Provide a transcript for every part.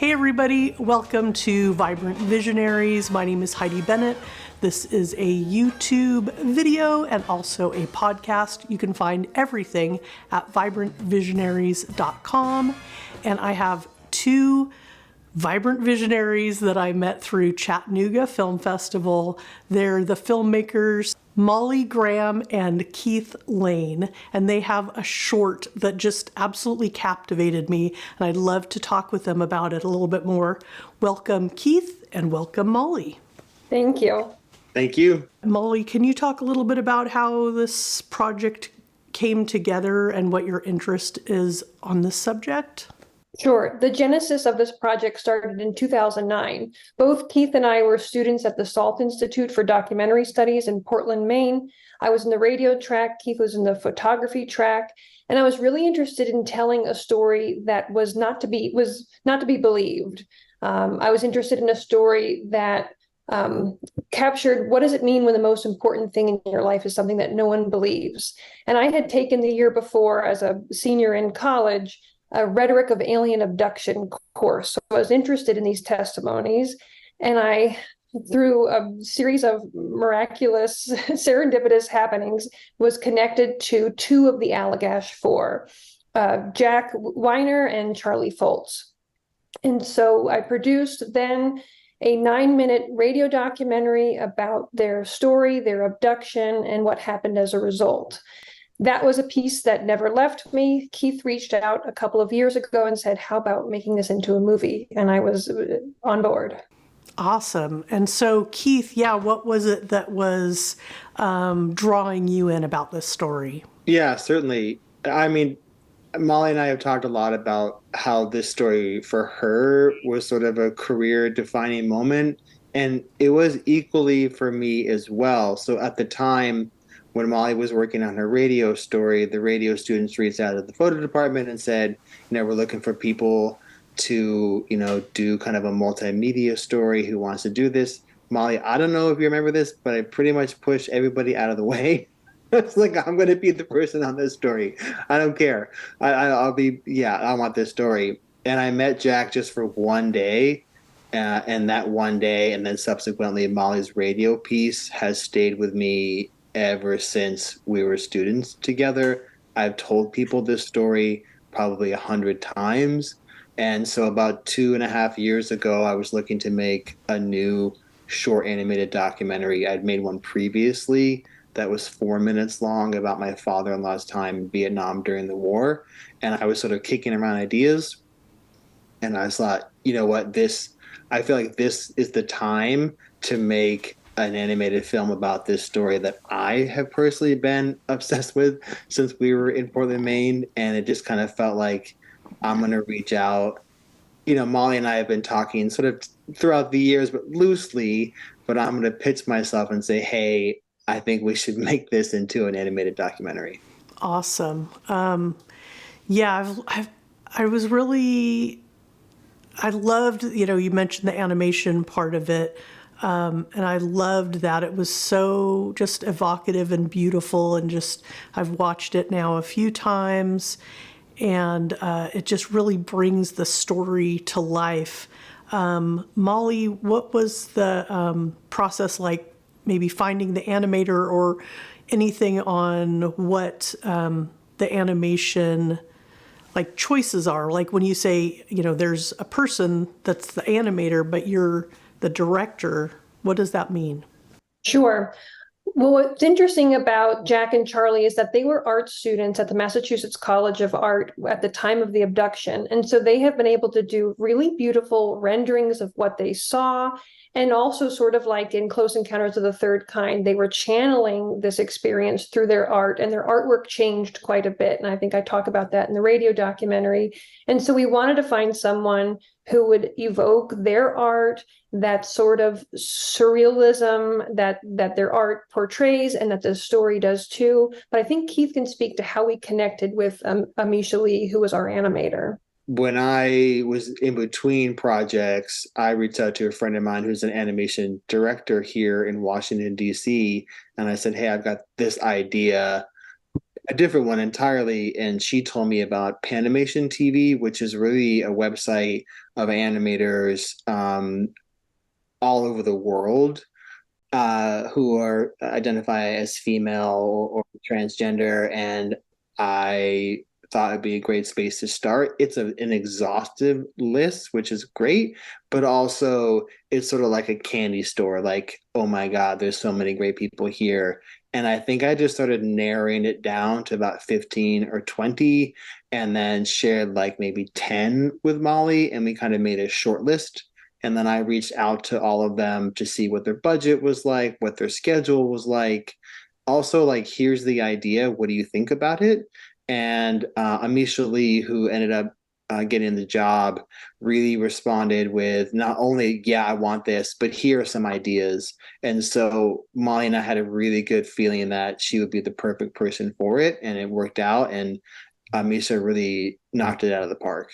Hey everybody, welcome to Vibrant Visionaries. My name is Heidi Bennett. This is a YouTube video and also a podcast. You can find everything at vibrantvisionaries.com. And I have two Vibrant Visionaries that I met through Chattanooga Film Festival. They're the filmmakers Molly Graham and Keith Lane, and they have a short that just absolutely captivated me, and I'd love to talk with them about it a little bit more. Welcome, Keith, and welcome, Molly. Thank you. Thank you. Molly, can you talk a little bit about how this project came together and what your interest is on this subject? Sure. The genesis of this project started in 2009. Both Keith and I were students at the Salt Institute for Documentary Studies in Portland, Maine. I was in the radio track, Keith was in the photography track, and I was really interested in telling a story that was not to be believed. I was interested in a story that captured what does it mean when the most important thing in your life is something that no one believes. And I had taken the year before, as a senior in college, a rhetoric of alien abduction course. So I was interested in these testimonies, and I, through a series of miraculous serendipitous happenings, was connected to two of the Allagash Four, Jack Weiner and Charlie Foltz. And so I produced then a 9-minute radio documentary about their story, their abduction, and what happened as a result. That was a piece that never left me. Keith reached out a couple of years ago and said, how about making this into a movie? And I was on board. Awesome. And so, Keith, what was it that was drawing you in about this story? Yeah, certainly. I mean, Molly and I have talked a lot about how this story for her was sort of a career-defining moment, and it was equally for me as well. So at the time, when Molly was working on her radio story, the radio students reached out to the photo department and said, we're looking for people to, do kind of a multimedia story who wants to do this. Molly, I don't know if you remember this, but I pretty much pushed everybody out of the way. It's like, I'm going to be the person on this story. I don't care. I want this story. And I met Jack just for one day. And that one day, and then subsequently, Molly's radio piece has stayed with me ever since we were students together. I've told people this story probably 100 times. And so about 2.5 years ago, I was looking to make a new short animated documentary. I'd made one previously that was 4 minutes long about my father-in-law's time in Vietnam during the war. And I was sort of kicking around ideas. And I thought, I feel like this is the time to make an animated film about this story that I have personally been obsessed with since we were in Portland, Maine. And it just kind of felt like I'm going to reach out. Molly and I have been talking sort of throughout the years, but loosely, but I'm going to pitch myself and say, hey, I think we should make this into an animated documentary. Awesome. I loved, you mentioned the animation part of it. And I loved that it was so just evocative and beautiful, and just I've watched it now a few times, and it just really brings the story to life. Molly, what was the process like, maybe finding the animator or anything on what the animation choices are? Like when you say, there's a person that's the animator, but you're the director, what does that mean? Sure. Well, what's interesting about Jack and Charlie is that they were art students at the Massachusetts College of Art at the time of the abduction. And so they have been able to do really beautiful renderings of what they saw. And also, sort of like in Close Encounters of the Third Kind, they were channeling this experience through their art, and their artwork changed quite a bit. And I think I talk about that in the radio documentary. And so we wanted to find someone who would evoke their art, that sort of surrealism that their art portrays and that the story does too. But I think Keith can speak to how we connected with Amisha Lee, who was our animator. When I was in between projects, I reached out to a friend of mine who's an animation director here in Washington, D.C. And I said, hey, I've got this idea. a different one entirely, and she told me about Panimation TV, which is really a website of animators all over the world who are identify as female or transgender, and I thought it'd be a great space to start. It's an exhaustive list, which is great, but also it's sort of like a candy store. Like, oh my God, there's so many great people here. And I think I just started narrowing it down to about 15 or 20, and then shared like maybe 10 with Molly, and we kind of made a short list. And then I reached out to all of them to see what their budget was like, what their schedule was like. Also, like, here's the idea. What do you think about it? And Amisha Lee, who ended up getting the job, really responded with not only, yeah, I want this, but here are some ideas. And so Molly and I had a really good feeling that she would be the perfect person for it. And it worked out. And Amisha really knocked it out of the park.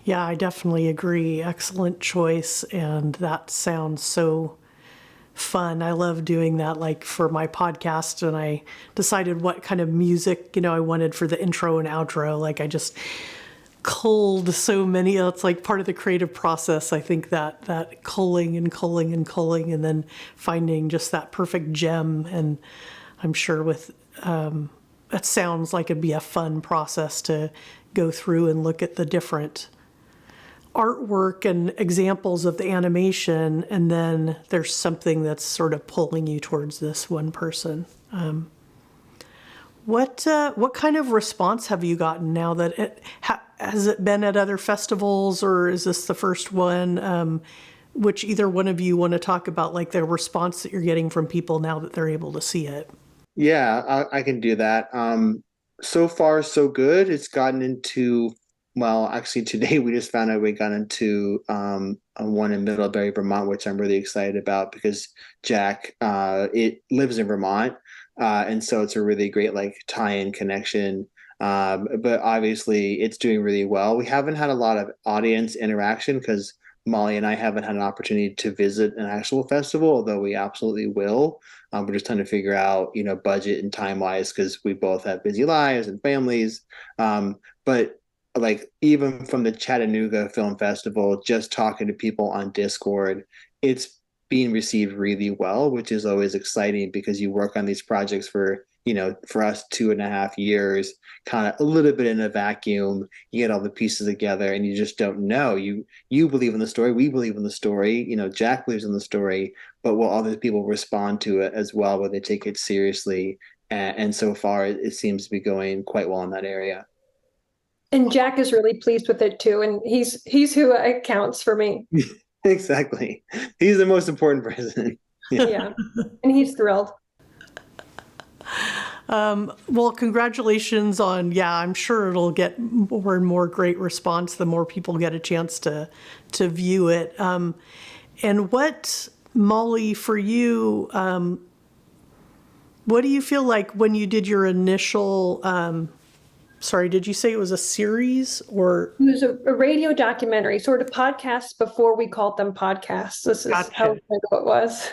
Yeah, I definitely agree. Excellent choice. And that sounds so fun. I love doing that, like for my podcast. And I decided what kind of music, I wanted for the intro and outro. Like I just culled so many. It's like part of the creative process. I think that culling and culling and culling and then finding just that perfect gem. And I'm sure that sounds like it'd be a fun process to go through and look at the different artwork and examples of the animation, and then there's something that's sort of pulling you towards this one person. What kind of response have you gotten now that has it been at other festivals, or is this the first one? Which either one of you want to talk about, like the response that you're getting from people now that they're able to see it? Yeah, I can do that. So far, so good. It's gotten into, well, actually, today we just found out we got into one in Middlebury, Vermont, which I'm really excited about because Jack it lives in Vermont, and so it's a really great like tie-in connection. But obviously, it's doing really well. We haven't had a lot of audience interaction because Molly and I haven't had an opportunity to visit an actual festival, although we absolutely will. We're just trying to figure out, budget and time wise because we both have busy lives and families. But like even from the Chattanooga Film Festival, just talking to people on Discord, it's being received really well, which is always exciting because you work on these projects for us 2.5 years, kind of a little bit in a vacuum. You get all the pieces together and you just don't know. You believe in the story, we believe in the story, Jack believes in the story, but will other people respond to it as well? Will they take it seriously? And so far it seems to be going quite well in that area. And Jack is really pleased with it too, and he's who counts for me. Exactly. He's the most important person. Yeah, and he's thrilled. Well, congratulations on, I'm sure it'll get more and more great response the more people get a chance to view it. And what, Molly, for you, what do you feel like when you did your initial, did you say it was a series or? It was a radio documentary, sort of podcasts before we called them podcasts. This is Gotcha. how it was.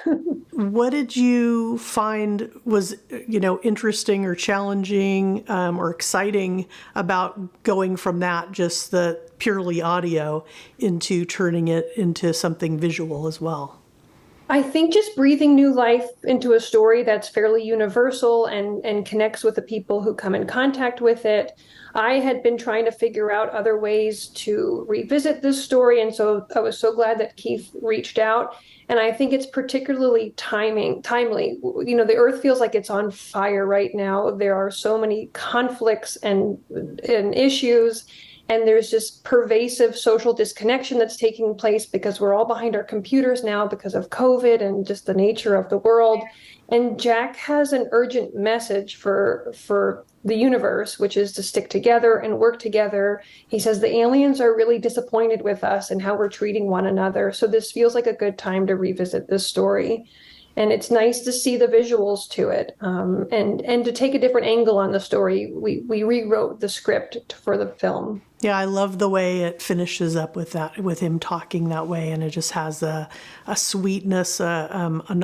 What did you find was, interesting or challenging or exciting about going from that, just the purely audio, into turning it into something visual as well? I think just breathing new life into a story that's fairly universal and connects with the people who come in contact with it. I had been trying to figure out other ways to revisit this story, and so I was so glad that Keith reached out. And I think it's particularly timely. The earth feels like it's on fire right now. There are so many conflicts and issues, and there's just pervasive social disconnection that's taking place because we're all behind our computers now because of COVID and just the nature of the world. And Jack has an urgent message for the universe, which is to stick together and work together. He says the aliens are really disappointed with us and how we're treating one another. So this feels like a good time to revisit this story. And it's nice to see the visuals to it, and to take a different angle on the story. We rewrote the script for the film. Yeah, I love the way it finishes up with that, with him talking that way, and it just has a sweetness, an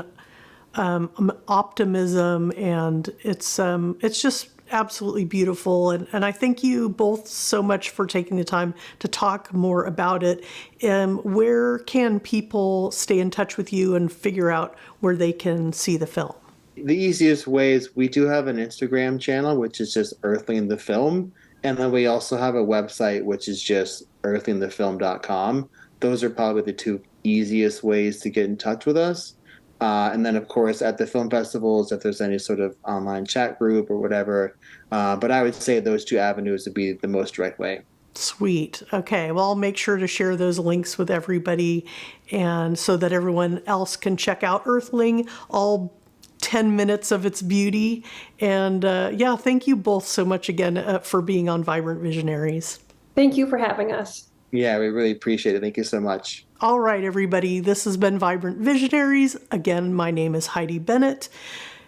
optimism, and it's just absolutely beautiful. And I thank you both so much for taking the time to talk more about it. Where can people stay in touch with you and figure out where they can see the film? The easiest way is we do have an Instagram channel, which is just Earthling the Film. And then we also have a website, which is just earthlingthefilm.com. Those are probably the two easiest ways to get in touch with us. And then, of course, at the film festivals, if there's any sort of online chat group or whatever. But I would say those two avenues would be the most direct way. Sweet. Okay. Well, I'll make sure to share those links with everybody and so that everyone else can check out Earthling, all 10 minutes of its beauty. And yeah, thank you both so much again for being on Vibrant Visionaries. Thank you for having us. Yeah, we really appreciate it. Thank you so much. All right, everybody, this has been Vibrant Visionaries. Again, my name is Heidi Bennett.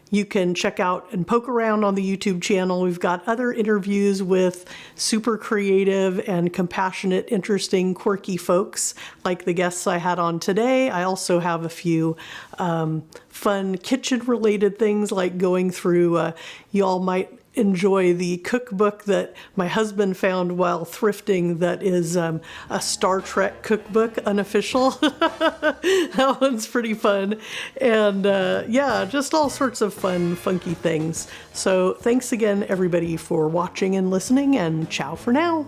You can check out and poke around on the YouTube channel. We've got other interviews with super creative and compassionate, interesting, quirky folks like the guests I had on today. I also have a few fun kitchen-related things like going through, you all might enjoy the cookbook that my husband found while thrifting that is a Star Trek cookbook, unofficial. That one's pretty fun. And yeah, just all sorts of fun, funky things. So thanks again, everybody, for watching and listening, and ciao for now.